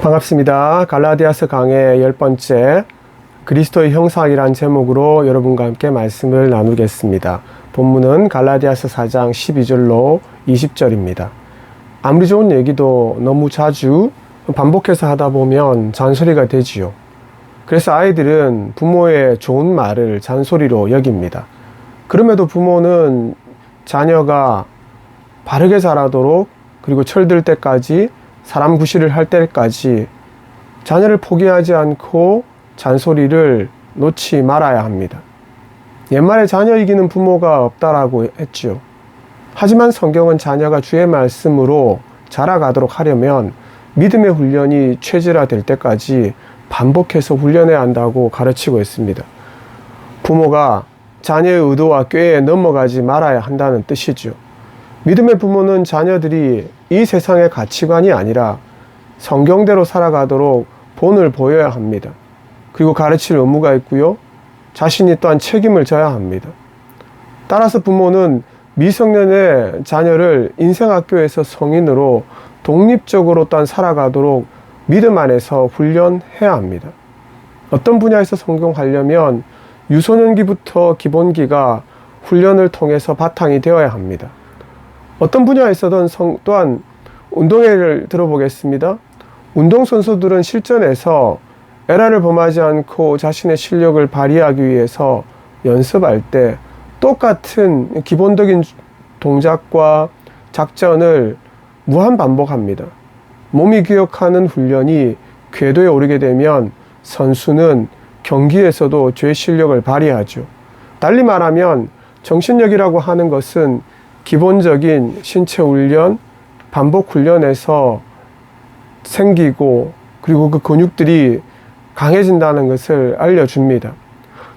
반갑습니다. 갈라디아서 강의 10번째 그리스도의 형상이란 제목으로 여러분과 함께 말씀을 나누겠습니다. 본문은 갈라디아서 4장 12절로 20절입니다. 아무리 좋은 얘기도 너무 자주 반복해서 하다 보면 잔소리가 되지요. 그래서 아이들은 부모의 좋은 말을 잔소리로 여깁니다. 그럼에도 부모는 자녀가 바르게 자라도록 그리고 철들 때까지 사람 구실을 할 때까지 자녀를 포기하지 않고 잔소리를 놓지 말아야 합니다. 옛말에 자녀 이기는 부모가 없다라고 했지요. 하지만 성경은 자녀가 주의 말씀으로 자라가도록 하려면 믿음의 훈련이 체질화될 때까지 반복해서 훈련해야 한다고 가르치고 있습니다. 부모가 자녀의 의도와 꾀에 넘어가지 말아야 한다는 뜻이죠. 믿음의 부모는 자녀들이 이 세상의 가치관이 아니라 성경대로 살아가도록 본을 보여야 합니다. 그리고 가르칠 의무가 있고요. 자신이 또한 책임을 져야 합니다. 따라서 부모는 미성년의 자녀를 인생학교에서 성인으로 독립적으로 또한 살아가도록 믿음 안에서 훈련해야 합니다. 어떤 분야에서 성공하려면 유소년기부터 기본기가 훈련을 통해서 바탕이 되어야 합니다. 어떤 분야에서든 또한 운동회를 들어보겠습니다. 운동선수들은 실전에서 에러를 범하지 않고 자신의 실력을 발휘하기 위해서 연습할 때 똑같은 기본적인 동작과 작전을 무한 반복합니다. 몸이 기억하는 훈련이 궤도에 오르게 되면 선수는 경기에서도 죄 실력을 발휘하죠. 달리 말하면 정신력이라고 하는 것은 기본적인 신체 훈련, 반복 훈련에서 생기고 그리고 그 근육들이 강해진다는 것을 알려줍니다.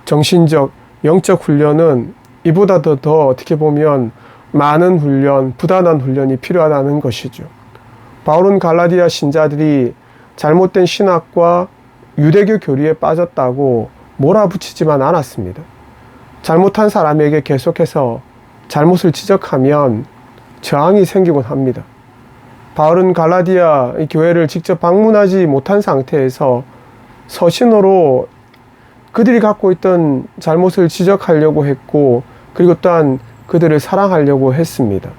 정신적, 영적 훈련은 이보다 더 어떻게 보면 많은 훈련, 부단한 훈련이 필요하다는 것이죠. 바울은 갈라디아 신자들이 잘못된 신학과 유대교 교리에 빠졌다고 몰아붙이지만 않았습니다. 잘못한 사람에게 계속해서 잘못을 지적하면 저항이 생기곤 합니다. 바울은 갈라디아 교회를 직접 방문하지 못한 상태에서 서신으로 그들이 갖고 있던 잘못을 지적하려고 했고, 그리고 또한 그들을 사랑하려고 했습니다.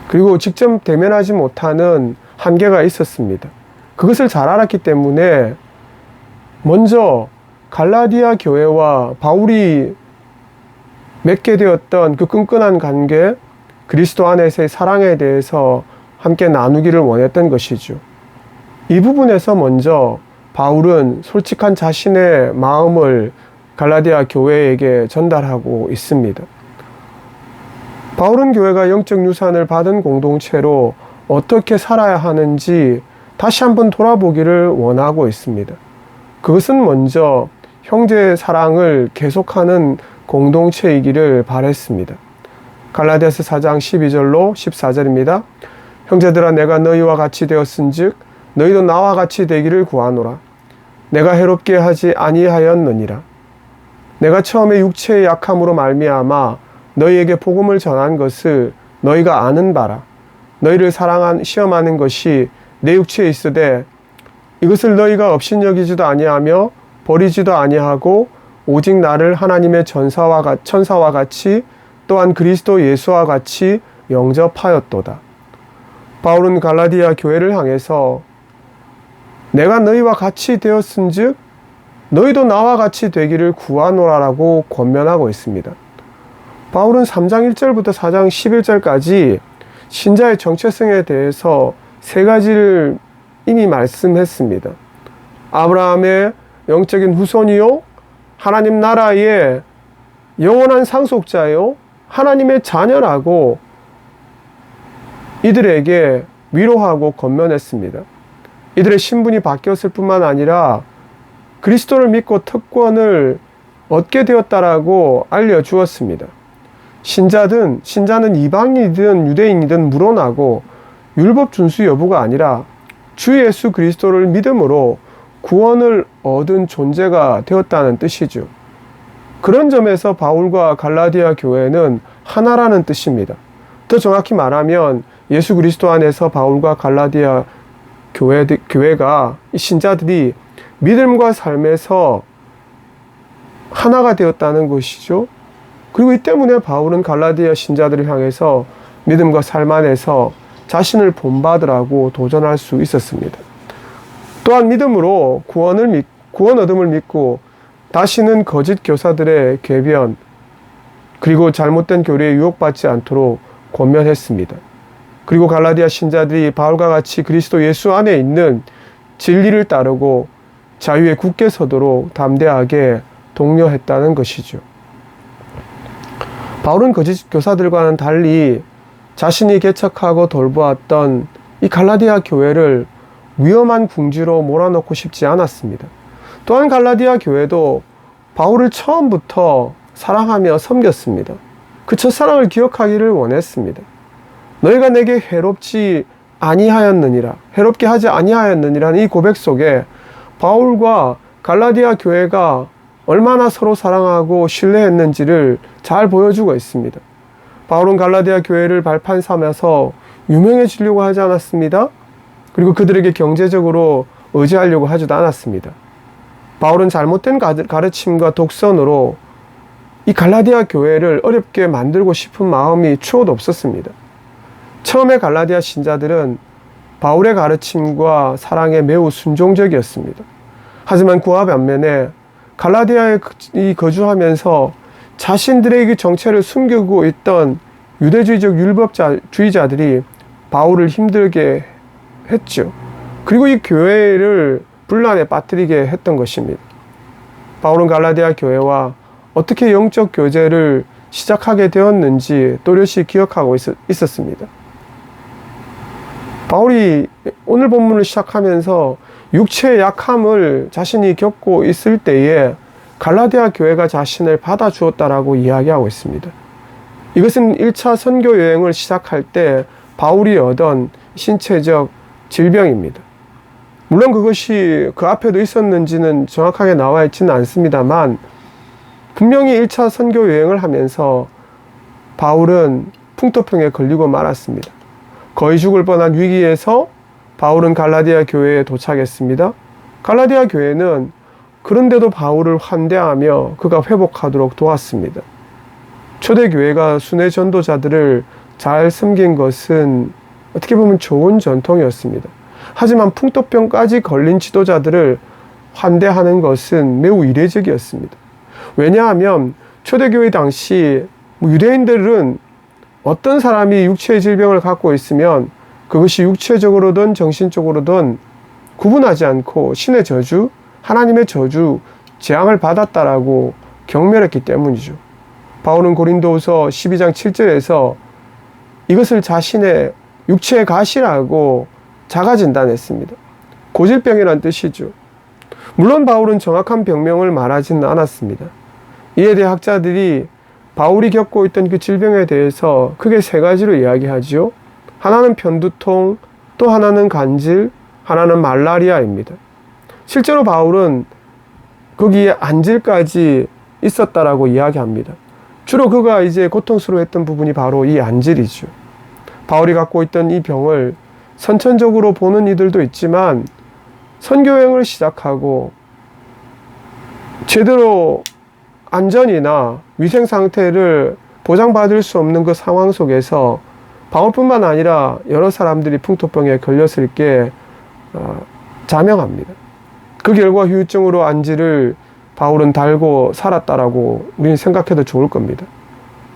그리고 직접 대면하지 못하는 한계가 있었습니다. 그것을 잘 알았기 때문에 먼저 갈라디아 교회와 바울이 맺게 되었던 그 끈끈한 관계, 그리스도 안에서의 사랑에 대해서 함께 나누기를 원했던 것이죠. 이 부분에서 먼저 바울은 솔직한 자신의 마음을 갈라디아 교회에게 전달하고 있습니다. 바울은 교회가 영적 유산을 받은 공동체로 어떻게 살아야 하는지 다시 한번 돌아보기를 원하고 있습니다. 그것은 먼저 형제의 사랑을 계속하는 공동체이기를 바랬습니다. 갈라디아서 4장 12절로 14절입니다. 형제들아, 내가 너희와 같이 되었은즉 너희도 나와 같이 되기를 구하노라. 내가 해롭게 하지 아니하였느니라. 내가 처음에 육체의 약함으로 말미암아 너희에게 복음을 전한 것을 너희가 아는 바라. 너희를 시험하는 것이 내 육체에 있으되 이것을 너희가 업신여기지도 아니하며 버리지도 아니하고 오직 나를 하나님의 천사와 같이 또한 그리스도 예수와 같이 영접하였도다. 바울은 갈라디아 교회를 향해서 내가 너희와 같이 되었은즉 너희도 나와 같이 되기를 구하노라라고 권면하고 있습니다. 바울은 3장 1절부터 4장 11절까지 신자의 정체성에 대해서 세 가지를 이미 말씀했습니다. 아브라함의 영적인 후손이요, 하나님 나라의 영원한 상속자요, 하나님의 자녀라고 이들에게 위로하고 권면했습니다. 이들의 신분이 바뀌었을 뿐만 아니라 그리스도를 믿고 특권을 얻게 되었다라고 알려주었습니다. 신자는 이방인이든 유대인이든 물어나고 율법 준수 여부가 아니라 주 예수 그리스도를 믿음으로 구원을 얻은 존재가 되었다는 뜻이죠. 그런 점에서 바울과 갈라디아 교회는 하나라는 뜻입니다. 더 정확히 말하면 예수 그리스도 안에서 바울과 갈라디아 교회가 이 신자들이 믿음과 삶에서 하나가 되었다는 것이죠. 그리고 이 때문에 바울은 갈라디아 신자들을 향해서 믿음과 삶 안에서 자신을 본받으라고 도전할 수 있었습니다. 또한 믿음으로 구원 얻음을 믿고 다시는 거짓 교사들의 궤변 그리고 잘못된 교리에 유혹받지 않도록 권면했습니다. 그리고 갈라디아 신자들이 바울과 같이 그리스도 예수 안에 있는 진리를 따르고 자유에 굳게 서도록 담대하게 독려했다는 것이죠. 바울은 거짓 교사들과는 달리 자신이 개척하고 돌보았던 이 갈라디아 교회를 위험한 궁지로 몰아넣고 싶지 않았습니다. 또한 갈라디아 교회도 바울을 처음부터 사랑하며 섬겼습니다. 그 첫사랑을 기억하기를 원했습니다. 너희가 내게 해롭게 하지 아니하였느니라는 이 고백 속에 바울과 갈라디아 교회가 얼마나 서로 사랑하고 신뢰했는지를 잘 보여주고 있습니다. 바울은 갈라디아 교회를 발판 삼아서 유명해지려고 하지 않았습니다. 그리고 그들에게 경제적으로 의지하려고 하지도 않았습니다. 바울은 잘못된 가르침과 독선으로 이 갈라디아 교회를 어렵게 만들고 싶은 마음이 추호도 없었습니다. 처음에 갈라디아 신자들은 바울의 가르침과 사랑에 매우 순종적이었습니다. 하지만 그와 반면에 갈라디아에 거주하면서 자신들의 정체를 숨기고 있던 유대주의적 율법주의자들이 바울을 힘들게 했죠. 그리고 이 교회를 분란에 빠뜨리게 했던 것입니다. 바울은 갈라디아 교회와 어떻게 영적 교제를 시작하게 되었는지 또렷이 기억하고 있었습니다. 바울이 오늘 본문을 시작하면서 육체의 약함을 자신이 겪고 있을 때에 갈라디아 교회가 자신을 받아주었다라고 이야기하고 있습니다. 이것은 1차 선교 여행을 시작할 때 바울이 얻은 신체적 질병입니다. 물론 그것이 그 앞에도 있었는지는 정확하게 나와 있지는 않습니다만 분명히 1차 선교 여행을 하면서 바울은 풍토병에 걸리고 말았습니다. 거의 죽을 뻔한 위기에서 바울은 갈라디아 교회에 도착했습니다. 갈라디아 교회는 그런데도 바울을 환대하며 그가 회복하도록 도왔습니다. 초대교회가 순회 전도자들을 잘 섬긴 것은 어떻게 보면 좋은 전통이었습니다. 하지만 풍토병까지 걸린 지도자들을 환대하는 것은 매우 이례적이었습니다. 왜냐하면 초대교회 당시 유대인들은 어떤 사람이 육체의 질병을 갖고 있으면 그것이 육체적으로든 정신적으로든 구분하지 않고 신의 저주, 하나님의 저주, 재앙을 받았다라고 경멸했기 때문이죠. 바울은 고린도후서 12장 7절에서 이것을 자신의 육체의 가시라고 자가 진단했습니다. 고질병이란 뜻이죠. 물론 바울은 정확한 병명을 말하지는 않았습니다. 이에 대해 학자들이 바울이 겪고 있던 그 질병에 대해서 크게 세 가지로 이야기하지요. 하나는 편두통, 또 하나는 간질, 하나는 말라리아입니다. 실제로 바울은 거기에 안질까지 있었다라고 이야기합니다. 주로 그가 이제 고통스러워했던 부분이 바로 이 안질이죠. 바울이 갖고 있던 이 병을 선천적으로 보는 이들도 있지만 선교여행을 시작하고 제대로 안전이나 위생 상태를 보장받을 수 없는 그 상황 속에서 바울뿐만 아니라 여러 사람들이 풍토병에 걸렸을 게 자명합니다. 그 결과 후유증으로 안질을 바울은 달고 살았다라고 우리는 생각해도 좋을 겁니다.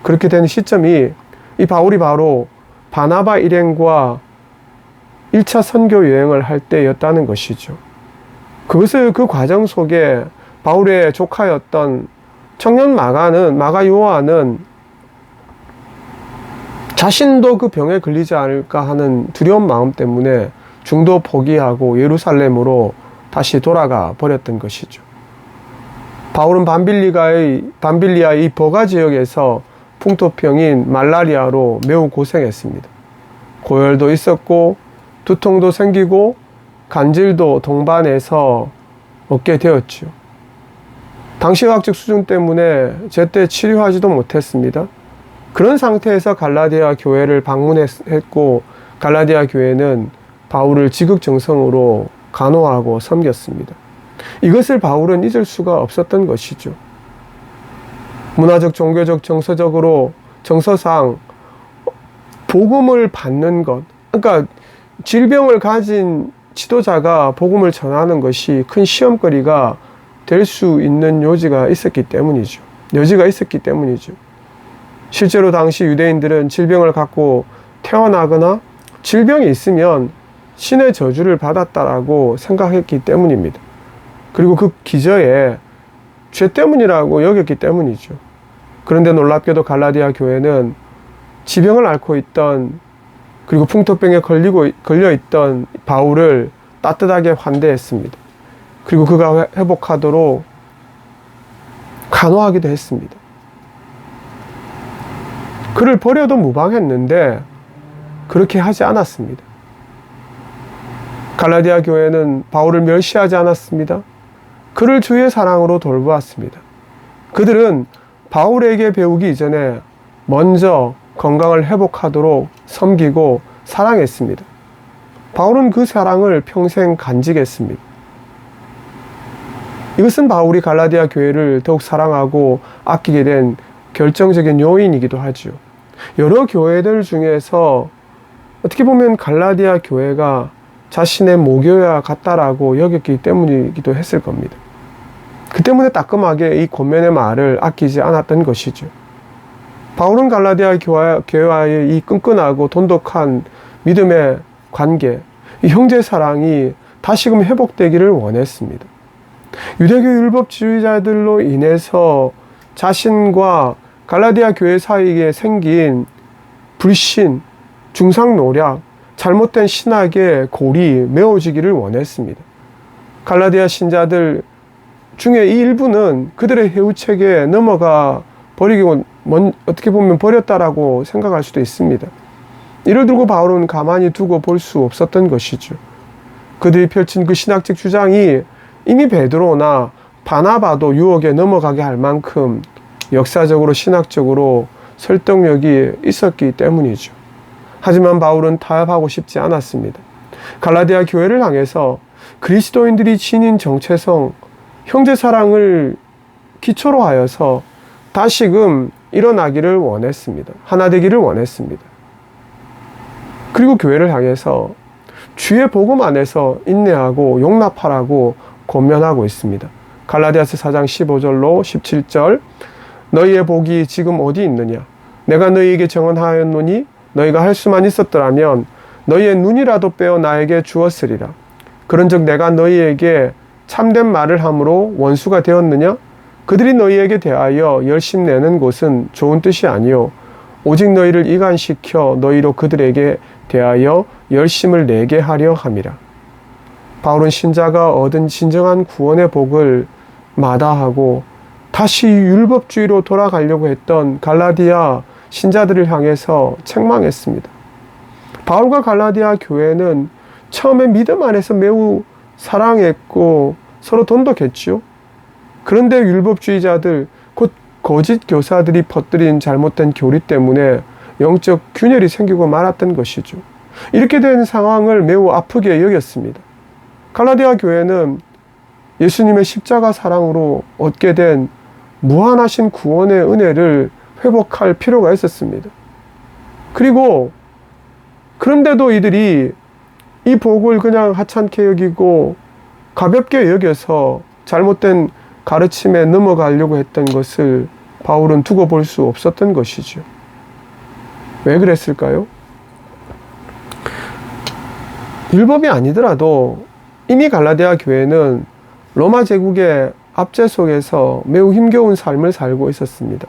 그렇게 된 시점이 이 바울이 바로 바나바 일행과 1차 선교 여행을 할 때였다는 것이죠. 그 과정 속에 바울의 조카였던 청년 마가 요한은 자신도 그 병에 걸리지 않을까 하는 두려운 마음 때문에 중도 포기하고 예루살렘으로 다시 돌아가 버렸던 것이죠. 바울은 밤빌리아의 버가 지역에서 풍토병인 말라리아로 매우 고생했습니다. 고열도 있었고 두통도 생기고 간질도 동반해서 얻게 되었죠. 당시 의학적 수준 때문에 제때 치료하지도 못했습니다. 그런 상태에서 갈라디아 교회를 방문했고 갈라디아 교회는 바울을 지극정성으로 간호하고 섬겼습니다. 이것을 바울은 잊을 수가 없었던 것이죠. 문화적, 종교적, 정서상 복음을 받는 것, 그러니까 질병을 가진 지도자가 복음을 전하는 것이 큰 시험거리가 될 수 있는 여지가 있었기 때문이죠. 실제로 당시 유대인들은 질병을 갖고 태어나거나 질병이 있으면 신의 저주를 받았다라고 생각했기 때문입니다. 그리고 그 기저에 죄 때문이라고 여겼기 때문이죠. 그런데 놀랍게도 갈라디아 교회는 지병을 앓고 있던, 그리고 풍토병에 걸려있던 바울을 따뜻하게 환대했습니다. 그리고 그가 회복하도록 간호하기도 했습니다. 그를 버려도 무방했는데 그렇게 하지 않았습니다. 갈라디아 교회는 바울을 멸시하지 않았습니다. 그를 주의 사랑으로 돌보았습니다. 그들은 바울에게 배우기 이전에 먼저 건강을 회복하도록 섬기고 사랑했습니다. 바울은 그 사랑을 평생 간직했습니다. 이것은 바울이 갈라디아 교회를 더욱 사랑하고 아끼게 된 결정적인 요인이기도 하죠. 여러 교회들 중에서 어떻게 보면 갈라디아 교회가 자신의 모교와 같다라고 여겼기 때문이기도 했을 겁니다. 그 때문에 따끔하게 이 권면의 말을 아끼지 않았던 것이죠. 바울은 갈라디아 교회와의 이 끈끈하고 돈독한 믿음의 관계, 이 형제 사랑이 다시금 회복되기를 원했습니다. 유대교 율법주의자들로 인해서 자신과 갈라디아 교회 사이에 생긴 불신, 중상노략, 잘못된 신학의 골이 메워지기를 원했습니다. 갈라디아 신자들 중에 이 일부는 그들의 해우책에 넘어가 버리고 어떻게 보면 버렸다라고 생각할 수도 있습니다. 이를 두고 바울은 가만히 두고 볼 수 없었던 것이죠. 그들이 펼친 그 신학적 주장이 이미 베드로나 바나바도 유혹에 넘어가게 할 만큼 역사적으로 신학적으로 설득력이 있었기 때문이죠. 하지만 바울은 타협하고 싶지 않았습니다. 갈라디아 교회를 향해서 그리스도인들이 지닌 정체성, 형제사랑을 기초로 하여서 다시금 일어나기를 원했습니다. 하나 되기를 원했습니다. 그리고 교회를 향해서 주의 복음 안에서 인내하고 용납하라고 권면하고 있습니다. 갈라디아서 4장 15절로 17절, 너희의 복이 지금 어디 있느냐? 내가 너희에게 정언하였노니 너희가 할 수만 있었더라면 너희의 눈이라도 빼어 나에게 주었으리라. 그런즉 내가 너희에게 참된 말을 함으로 원수가 되었느냐? 그들이 너희에게 대하여 열심 내는 것은 좋은 뜻이 아니요 오직 너희를 이간시켜 너희로 그들에게 대하여 열심을 내게 하려 함이라. 바울은 신자가 얻은 진정한 구원의 복을 마다하고 다시 율법주의로 돌아가려고 했던 갈라디아 신자들을 향해서 책망했습니다. 바울과 갈라디아 교회는 처음에 믿음 안에서 매우 사랑했고 서로 돈독했지요. 그런데 율법주의자들, 곧 거짓 교사들이 퍼뜨린 잘못된 교리 때문에 영적 균열이 생기고 말았던 것이죠. 이렇게 된 상황을 매우 아프게 여겼습니다. 갈라디아 교회는 예수님의 십자가 사랑으로 얻게 된 무한하신 구원의 은혜를 회복할 필요가 있었습니다. 그런데도 이들이 이 복을 그냥 하찮게 여기고 가볍게 여겨서 잘못된 가르침에 넘어가려고 했던 것을 바울은 두고 볼 수 없었던 것이죠. 왜 그랬을까요? 율법이 아니더라도 이미 갈라디아 교회는 로마 제국의 압제 속에서 매우 힘겨운 삶을 살고 있었습니다.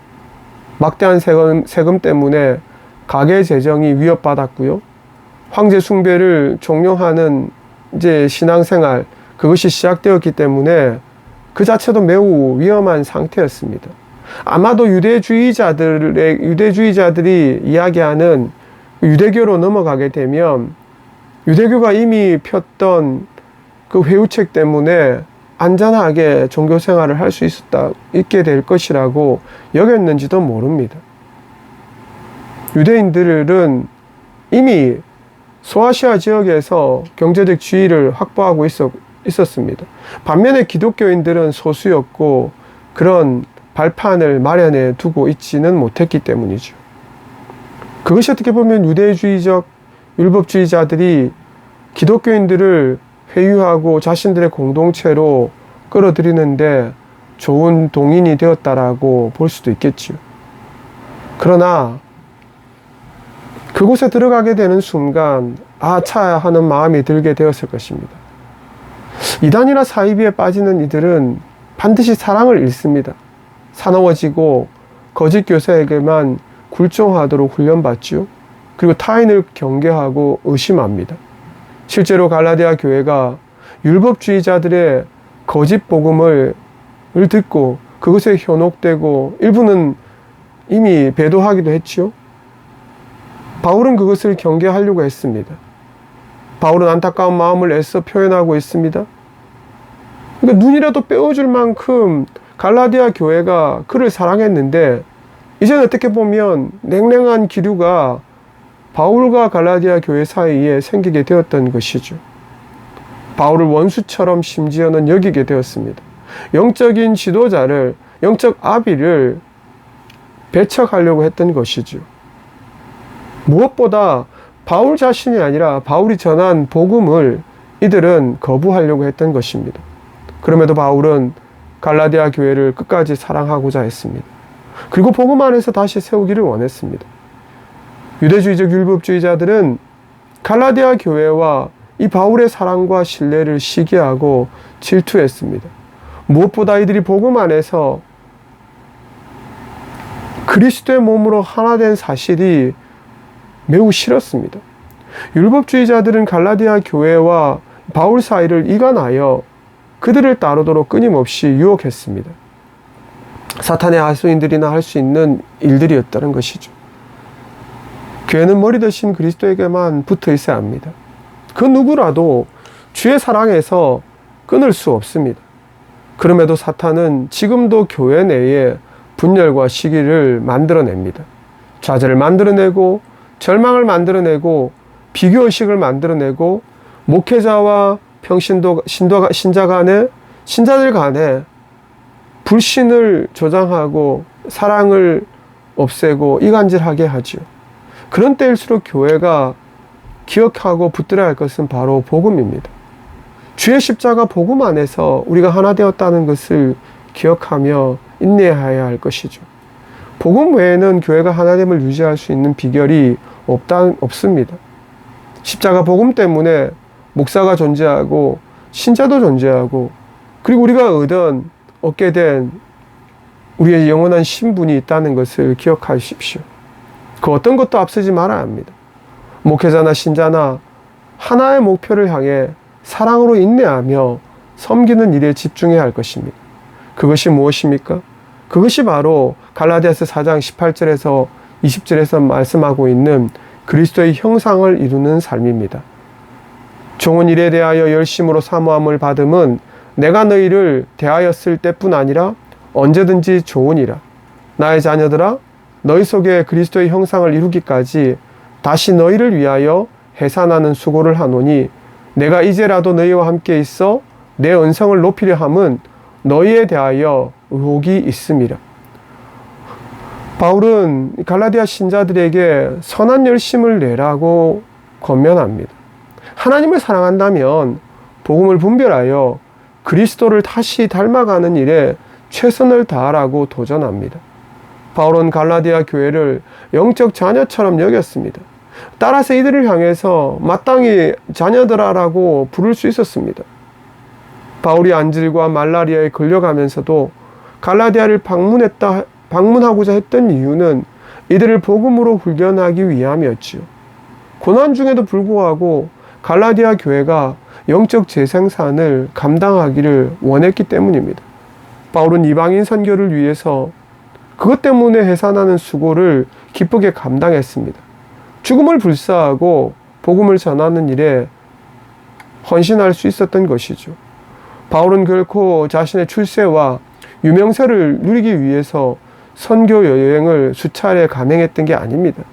막대한 세금 때문에 가계 재정이 위협받았고요. 황제 숭배를 종용하는 신앙생활, 그것이 시작되었기 때문에 그 자체도 매우 위험한 상태였습니다. 아마도 유대주의자들이 이야기하는 유대교로 넘어가게 되면 유대교가 이미 폈던 그 회유책 때문에 안전하게 종교 생활을 할 수 있게 될 것이라고 여겼는지도 모릅니다. 유대인들은 이미 소아시아 지역에서 경제적 지위를 확보하고 있었습니다. 반면에 기독교인들은 소수였고 그런 발판을 마련해 두고 있지는 못했기 때문이죠. 그것이 어떻게 보면 유대주의적 율법주의자들이 기독교인들을 회유하고 자신들의 공동체로 끌어들이는데 좋은 동인이 되었다라고 볼 수도 있겠지요. 그러나 그곳에 들어가게 되는 순간 아차 하는 마음이 들게 되었을 것입니다. 이단이나 사이비에 빠지는 이들은 반드시 사랑을 잃습니다. 사나워지고 거짓 교사에게만 굴종하도록 훈련받죠. 그리고 타인을 경계하고 의심합니다. 실제로 갈라디아 교회가 율법주의자들의 거짓 복음을 듣고 그것에 현혹되고 일부는 이미 배도하기도 했지요. 바울은 그것을 경계하려고 했습니다. 바울은 안타까운 마음을 애써 표현하고 있습니다. 그러니까 눈이라도 빼어줄 만큼 갈라디아 교회가 그를 사랑했는데 이제는 어떻게 보면 냉랭한 기류가 바울과 갈라디아 교회 사이에 생기게 되었던 것이죠. 바울을 원수처럼 심지어는 여기게 되었습니다. 영적인 지도자를, 영적 아비를 배척하려고 했던 것이죠. 무엇보다 바울 자신이 아니라 바울이 전한 복음을 이들은 거부하려고 했던 것입니다. 그럼에도 바울은 갈라디아 교회를 끝까지 사랑하고자 했습니다. 그리고 복음 안에서 다시 세우기를 원했습니다. 유대주의적 율법주의자들은 갈라디아 교회와 이 바울의 사랑과 신뢰를 시기하고 질투했습니다. 무엇보다 이들이 복음 안에서 그리스도의 몸으로 하나 된 사실이 매우 싫었습니다. 율법주의자들은 갈라디아 교회와 바울 사이를 이간하여 그들을 따르도록 끊임없이 유혹했습니다. 사탄의 하수인들이나 할 수 있는 일들이었다는 것이죠. 교회는 머리 대신 그리스도에게만 붙어 있어야 합니다. 그 누구라도 주의 사랑에서 끊을 수 없습니다. 그럼에도 사탄은 지금도 교회 내에 분열과 시기를 만들어냅니다. 좌절을 만들어내고 절망을 만들어내고 비교의식을 만들어내고 목회자와 신자 간에, 신자들 간에 불신을 조장하고 사랑을 없애고 이간질하게 하지요. 그런 때일수록 교회가 기억하고 붙들어야 할 것은 바로 복음입니다. 주의 십자가 복음 안에서 우리가 하나 되었다는 것을 기억하며 인내해야 할 것이죠. 복음 외에는 교회가 하나됨을 유지할 수 있는 비결이 없습니다. 십자가 복음 때문에 목사가 존재하고 신자도 존재하고 그리고 우리가 얻게 된 우리의 영원한 신분이 있다는 것을 기억하십시오. 그 어떤 것도 앞서지 말아야 합니다. 목회자나 신자나 하나의 목표를 향해 사랑으로 인내하며 섬기는 일에 집중해야 할 것입니다. 그것이 무엇입니까? 그것이 바로 갈라디아서 4장 18절에서 20절에서 말씀하고 있는 그리스도의 형상을 이루는 삶입니다. 종은 일에 대하여 열심으로 사모함을 받음은 내가 너희를 대하였을 때뿐 아니라 언제든지 좋으니라. 나의 자녀들아, 너희 속에 그리스도의 형상을 이루기까지 다시 너희를 위하여 해산하는 수고를 하노니 내가 이제라도 너희와 함께 있어 내 은성을 높이려 함은 너희에 대하여 의혹이 있음이라. 바울은 갈라디아 신자들에게 선한 열심을 내라고 권면합니다. 하나님을 사랑한다면 복음을 분별하여 그리스도를 다시 닮아가는 일에 최선을 다하라고 도전합니다. 바울은 갈라디아 교회를 영적 자녀처럼 여겼습니다. 따라서 이들을 향해서 마땅히 자녀들아라고 부를 수 있었습니다. 바울이 안질과 말라리아에 걸려가면서도 갈라디아를 방문하고자 했던 이유는 이들을 복음으로 훈련하기 위함이었지요. 고난 중에도 불구하고 갈라디아 교회가 영적 재생산을 감당하기를 원했기 때문입니다. 바울은 이방인 선교를 위해서 그것 때문에 해산하는 수고를 기쁘게 감당했습니다. 죽음을 불사하고 복음을 전하는 일에 헌신할 수 있었던 것이죠. 바울은 결코 자신의 출세와 유명세를 누리기 위해서 선교 여행을 수차례 감행했던 게 아닙니다.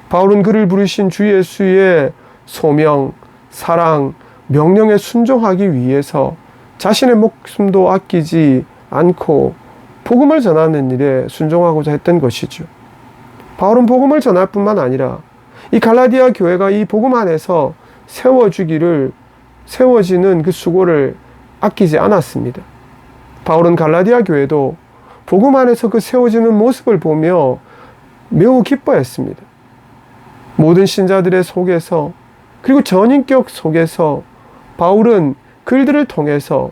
바울은 그를 부르신 주 예수의 소명, 사랑, 명령에 순종하기 위해서 자신의 목숨도 아끼지 않고 복음을 전하는 일에 순종하고자 했던 것이죠. 바울은 복음을 전할 뿐만 아니라 이 갈라디아 교회가 이 복음 안에서 세워지는 그 수고를 아끼지 않았습니다. 바울은 갈라디아 교회도 복음 안에서 그 세워지는 모습을 보며 매우 기뻐했습니다. 모든 신자들의 속에서, 그리고 전인격 속에서 바울은 글들을 통해서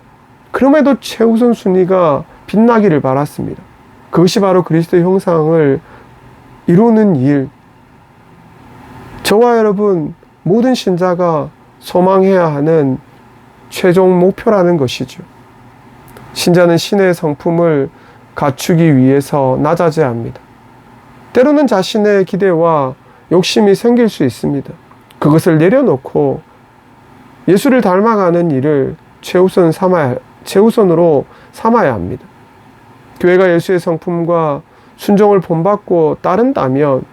그럼에도 최우선 순위가 빛나기를 바랐습니다. 그것이 바로 그리스도의 형상을 이루는 일, 저와 여러분 모든 신자가 소망해야 하는 최종 목표라는 것이죠. 신자는 신의 성품을 갖추기 위해서 낮아져야 합니다. 때로는 자신의 기대와 욕심이 생길 수 있습니다. 그것을 내려놓고 예수를 닮아가는 일을 최우선으로 삼아야 합니다. 교회가 예수의 성품과 순종을 본받고 따른다면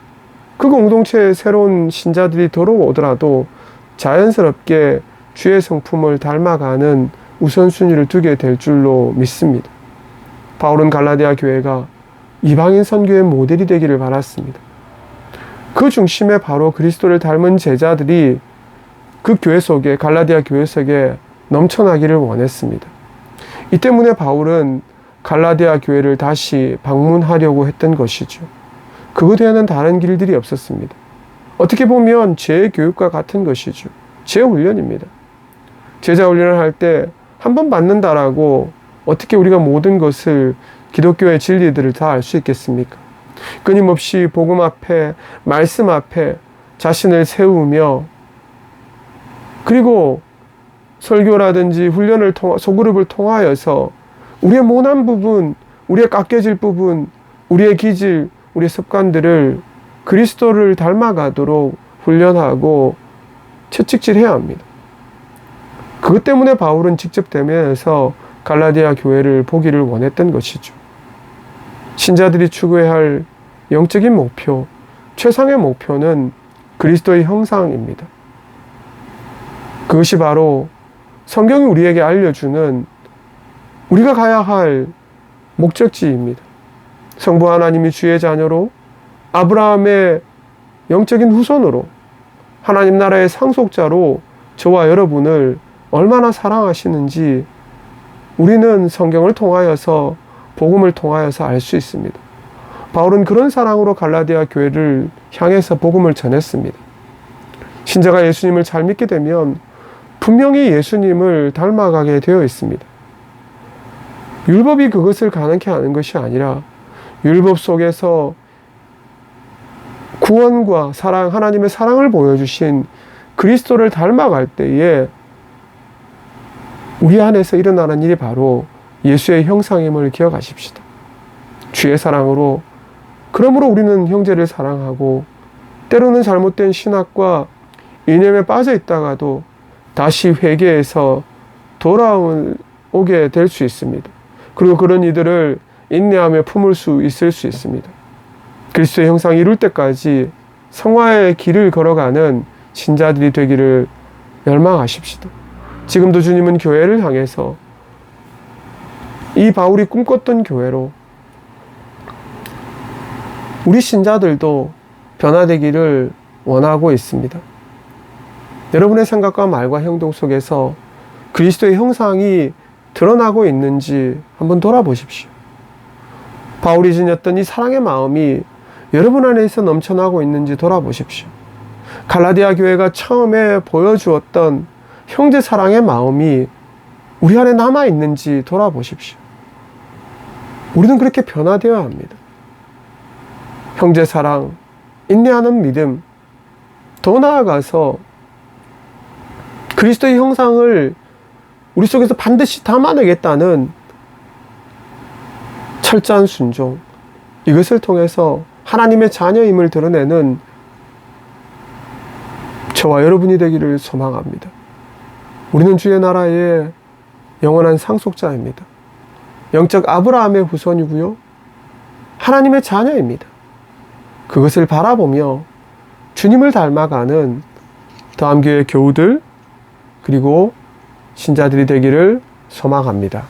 그 공동체에 새로운 신자들이 들어오더라도 자연스럽게 주의 성품을 닮아가는 우선순위를 두게 될 줄로 믿습니다. 바울은 갈라디아 교회가 이방인 선교의 모델이 되기를 바랐습니다. 그 중심에 바로 그리스도를 닮은 제자들이 그 교회 속에, 갈라디아 교회 속에 넘쳐나기를 원했습니다. 이 때문에 바울은 갈라디아 교회를 다시 방문하려고 했던 것이죠. 그것 외에는 다른 길들이 없었습니다. 어떻게 보면 재교육과 같은 것이죠. 재훈련입니다. 제자 훈련을 할 때 한 번 받는다라고 어떻게 우리가 모든 것을 기독교의 진리들을 다 알 수 있겠습니까? 끊임없이 복음 앞에, 말씀 앞에 자신을 세우며, 그리고 설교라든지 훈련을 소그룹을 통하여서 우리의 모난 부분, 우리의 깎여질 부분, 우리의 기질, 우리의 습관들을 그리스도를 닮아가도록 훈련하고 채찍질해야 합니다. 그것 때문에 바울은 직접 대면해서 갈라디아 교회를 보기를 원했던 것이죠. 신자들이 추구해야 할 영적인 목표, 최상의 목표는 그리스도의 형상입니다. 그것이 바로 성경이 우리에게 알려주는 우리가 가야 할 목적지입니다. 성부 하나님이 주의 자녀로, 아브라함의 영적인 후손으로, 하나님 나라의 상속자로 저와 여러분을 얼마나 사랑하시는지 우리는 성경을 통하여서, 복음을 통하여서 알 수 있습니다. 바울은 그런 사랑으로 갈라디아 교회를 향해서 복음을 전했습니다. 신자가 예수님을 잘 믿게 되면 분명히 예수님을 닮아가게 되어 있습니다. 율법이 그것을 가능케 하는 것이 아니라 율법 속에서 구원과 사랑, 하나님의 사랑을 보여주신 그리스도를 닮아갈 때에 우리 안에서 일어나는 일이 바로 예수의 형상임을 기억하십시다. 주의 사랑으로, 그러므로 우리는 형제를 사랑하고 때로는 잘못된 신학과 이념에 빠져 있다가도 다시 회개해서 돌아오게 될 수 있습니다. 그리고 그런 이들을 인내하며 품을 수 있을 수 있습니다. 그리스도의 형상을 이룰 때까지 성화의 길을 걸어가는 신자들이 되기를 열망하십시다. 지금도 주님은 교회를 향해서 이 바울이 꿈꿨던 교회로 우리 신자들도 변화되기를 원하고 있습니다. 여러분의 생각과 말과 행동 속에서 그리스도의 형상이 드러나고 있는지 한번 돌아보십시오. 바울이 지녔던 이 사랑의 마음이 여러분 안에서 넘쳐나고 있는지 돌아보십시오. 갈라디아 교회가 처음에 보여주었던 형제 사랑의 마음이 우리 안에 남아있는지 돌아보십시오. 우리는 그렇게 변화되어야 합니다. 형제 사랑, 인내하는 믿음, 더 나아가서 그리스도의 형상을 우리 속에서 반드시 담아내겠다는 철저한 순종, 이것을 통해서 하나님의 자녀임을 드러내는 저와 여러분이 되기를 소망합니다. 우리는 주의 나라의 영원한 상속자입니다. 영적 아브라함의 후손이고요, 하나님의 자녀입니다. 그것을 바라보며 주님을 닮아가는 더암교회 교우들 그리고 신자들이 되기를 소망합니다.